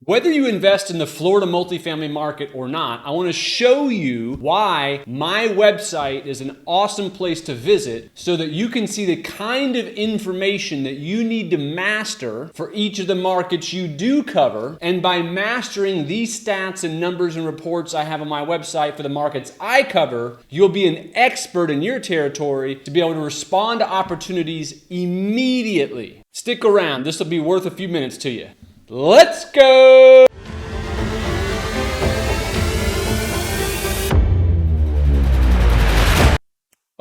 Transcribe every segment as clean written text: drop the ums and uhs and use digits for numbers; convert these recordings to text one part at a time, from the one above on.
Whether you invest in the Florida multifamily market or not, I want to show you why my website is an awesome place to visit so that you can see the kind of information that you need to master for each of the markets you do cover. And by mastering these stats and numbers and reports I have on my website for the markets I cover, you'll be an expert in your territory to be able to respond to opportunities immediately. Stick around. This will be worth a few minutes to you. Let's go!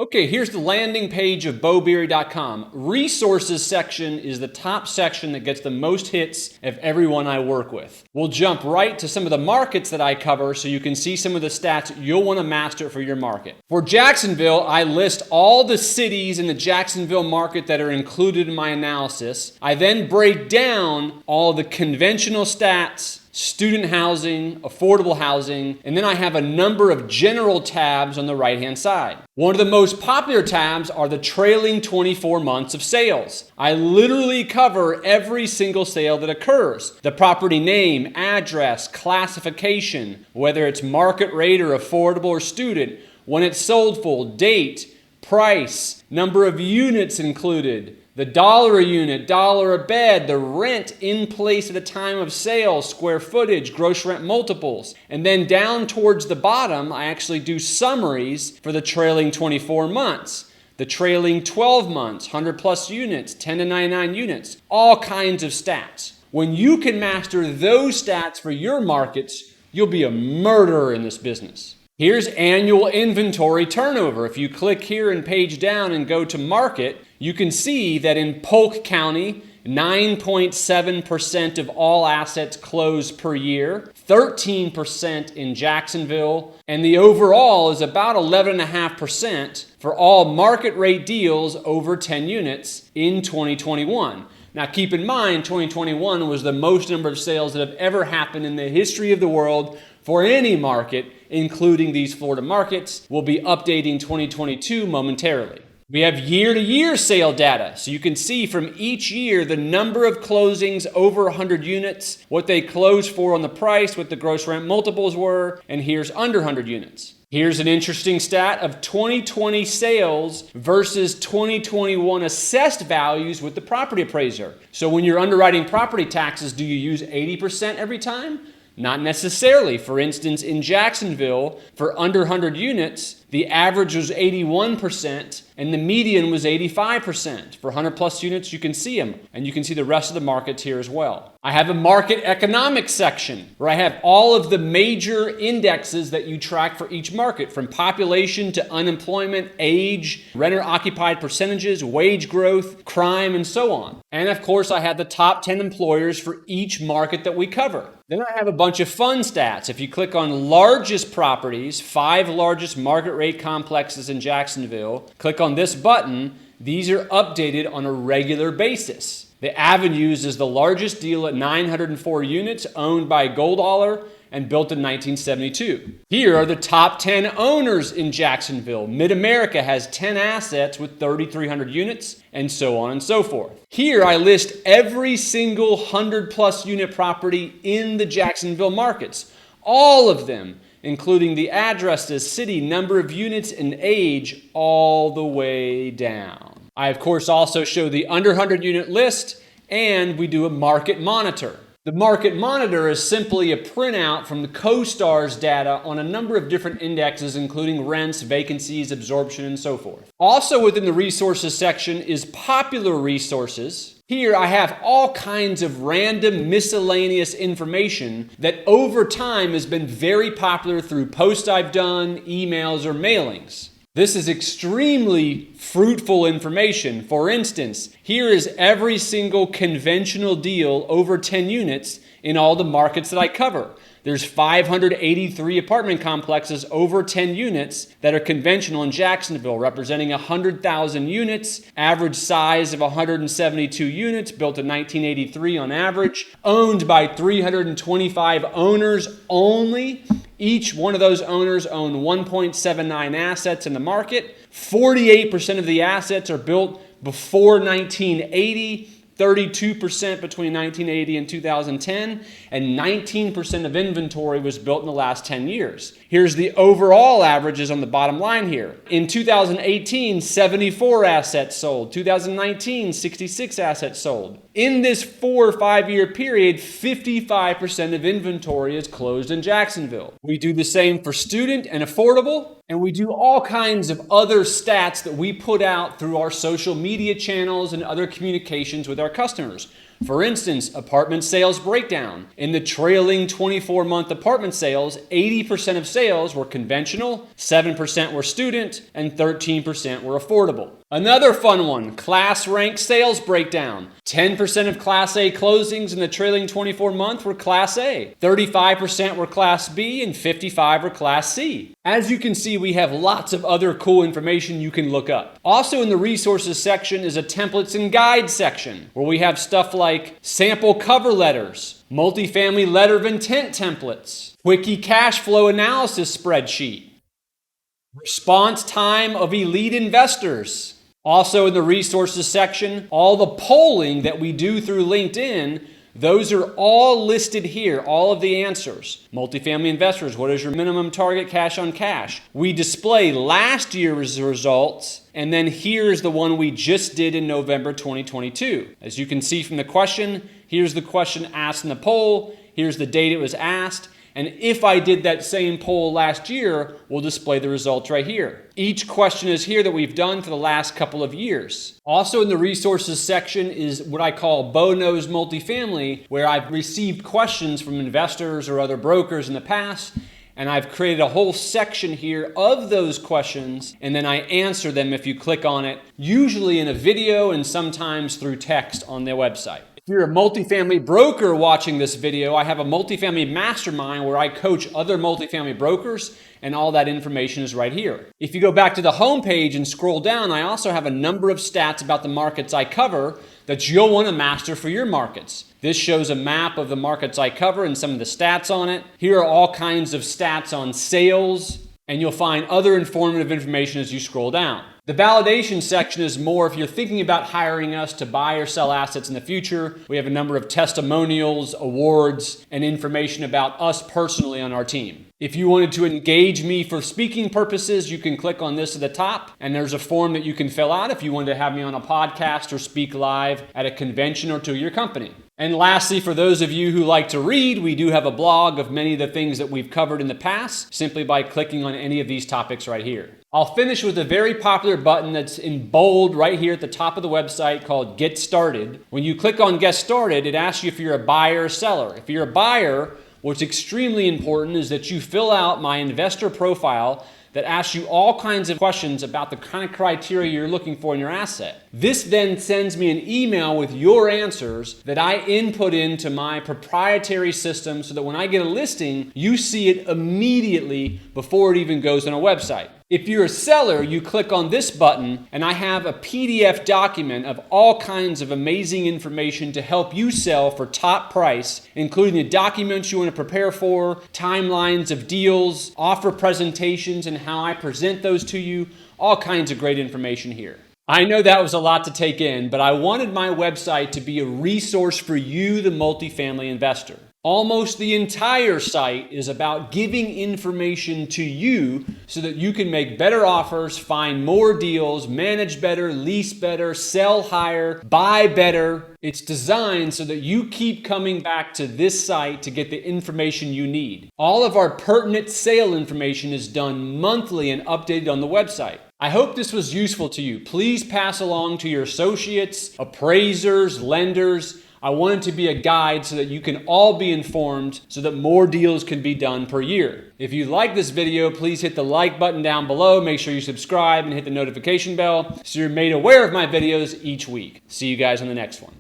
Okay, here's the landing page of Beery.com. Resources section is the top section that gets the most hits of everyone I work with. We'll jump right to some of the markets that I cover so you can see some of the stats you'll want to master for your market. For Jacksonville, I list all the cities in the Jacksonville market that are included in my analysis. I then break down all the conventional stats, student housing, affordable housing, and then I have a number of general tabs on the right-hand side. One of the most popular tabs are the trailing 24 months of sales. I literally cover every single sale that occurs. The property name, address, classification, whether it's market rate or affordable or student, when it's sold for, date, price, number of units included, the dollar a unit, dollar a bed, the rent in place at the time of sale, square footage, gross rent multiples. And then down towards the bottom, I actually do summaries for the trailing 24 months, the trailing 12 months, 100 plus units, 10 to 99 units, all kinds of stats. When you can master those stats for your markets, you'll be a murderer in this business. Here's annual inventory turnover. If you click here and page down and go to market, you can see that in Polk County, 9.7% of all assets close per year, 13% in Jacksonville, and the overall is about 11.5% for all market rate deals over 10 units in 2021. Now keep in mind, 2021 was the most number of sales that have ever happened in the history of the world for any market, including these Florida markets. We'll be updating 2022 momentarily. We have year-to-year sale data, so you can see from each year the number of closings over 100 units, what they closed for on the price, what the gross rent multiples were, and here's under 100 units. Here's an interesting stat of 2020 sales versus 2021 assessed values with the property appraiser. So when you're underwriting property taxes, do you use 80% every time? Not necessarily. For instance, in Jacksonville, for under 100 units, the average was 81% and the median was 85%. For 100 plus units, you can see them, and you can see the rest of the markets here as well. I have a market economics section where I have all of the major indexes that you track for each market, from population to unemployment, age, renter-occupied percentages, wage growth, crime, and so on. And of course, I have the top 10 employers for each market that we cover. Then I have a bunch of fun stats. If you click on largest properties, 5 largest market rate complexes in Jacksonville, click on this button, these are updated on a regular basis. The Avenues is the largest deal at 904 units owned by Goldollar and built in 1972. Here are the top 10 owners in Jacksonville. Mid-America has 10 assets with 3,300 units, and so on and so forth. Here I list every single 100 plus unit property in the Jacksonville markets. All of them, including the addresses, city, number of units, and age, all the way down. I, of course, also show the under 100 unit list, and we do a market monitor. The market monitor is simply a printout from the CoStar's data on a number of different indexes, including rents, vacancies, absorption, and so forth. Also within the resources section is popular resources. Here I have all kinds of random miscellaneous information that over time has been very popular through posts I've done, emails, or mailings. This is extremely fruitful information. For instance, here is every single conventional deal over 10 units in all the markets that I cover. There's 583 apartment complexes over 10 units that are conventional in Jacksonville, representing 100,000 units, average size of 172 units, built in 1983 on average, owned by 325 owners only. Each one of those owners own 1.79 assets in the market. 48% of the assets are built before 1980. 32% between 1980 and 2010, and 19% of inventory was built in the last 10 years. Here's the overall averages on the bottom line here. In 2018, 74 assets sold. 2019, 66 assets sold. In this 4 or 5 year period, 55% of inventory is closed in Jacksonville. We do the same for student and affordable, and we do all kinds of other stats that we put out through our social media channels and other communications with our customers. For instance, apartment sales breakdown. In the trailing 24-month apartment sales, 80% of sales were conventional, 7% were student, and 13% were affordable. Another fun one, class rank sales breakdown. 10% of Class A closings in the trailing 24-month were Class A. 35% were Class B, and 55% were Class C. As you can see, we have lots of other cool information you can look up. Also in the resources section is a templates and guides section, where we have stuff like sample cover letters, multifamily letter of intent templates, quickie cash flow analysis spreadsheet, response time of elite investors. Also in the resources section, all the polling that we do through LinkedIn, those are all listed here, all of the answers. Multifamily investors, what is your minimum target cash on cash? We display last year's results, and then here's the one we just did in November 2022. As you can see from the question, here's the question asked in the poll, here's the date it was asked, and if I did that same poll last year, we'll display the results right here. Each question is here that we've done for the last couple of years. Also in the resources section is what I call Beau Knows Multifamily, where I've received questions from investors or other brokers in the past, and I've created a whole section here of those questions, and then I answer them if you click on it, usually in a video and sometimes through text on their website. If you're a multifamily broker watching this video, I have a multifamily mastermind where I coach other multifamily brokers, and all that information is right here. If you go back to the home page and scroll down, I also have a number of stats about the markets I cover that you'll want to master for your markets. This shows a map of the markets I cover and some of the stats on it. Here are all kinds of stats on sales, and you'll find other informative information as you scroll down. The validation section is more if you're thinking about hiring us to buy or sell assets in the future. We have a number of testimonials, awards, and information about us personally on our team. If you wanted to engage me for speaking purposes, you can click on this at the top, and there's a form that you can fill out if you wanted to have me on a podcast or speak live at a convention or to your company. And lastly, for those of you who like to read, we do have a blog of many of the things that we've covered in the past, simply by clicking on any of these topics right here. I'll finish with a very popular button that's in bold right here at the top of the website called Get Started. When you click on Get Started, it asks you if you're a buyer or seller. If you're a buyer, what's extremely important is that you fill out my investor profile that asks you all kinds of questions about the kind of criteria you're looking for in your asset. This then sends me an email with your answers that I input into my proprietary system so that when I get a listing, you see it immediately before it even goes on a website. If you're a seller, you click on this button, and I have a PDF document of all kinds of amazing information to help you sell for top price, including the documents you want to prepare for, timelines of deals, offer presentations, and how I present those to you, all kinds of great information here. I know that was a lot to take in, but I wanted my website to be a resource for you, the multifamily investor. Almost the entire site is about giving information to you so that you can make better offers, find more deals, manage better, lease better, sell higher, buy better. It's designed so that you keep coming back to this site to get the information you need. All of our pertinent sale information is done monthly and updated on the website. I hope this was useful to you. Please pass along to your associates, appraisers, lenders. I want it to be a guide so that you can all be informed so that more deals can be done per year. If you like this video, please hit the like button down below. Make sure you subscribe and hit the notification bell so you're made aware of my videos each week. See you guys on the next one.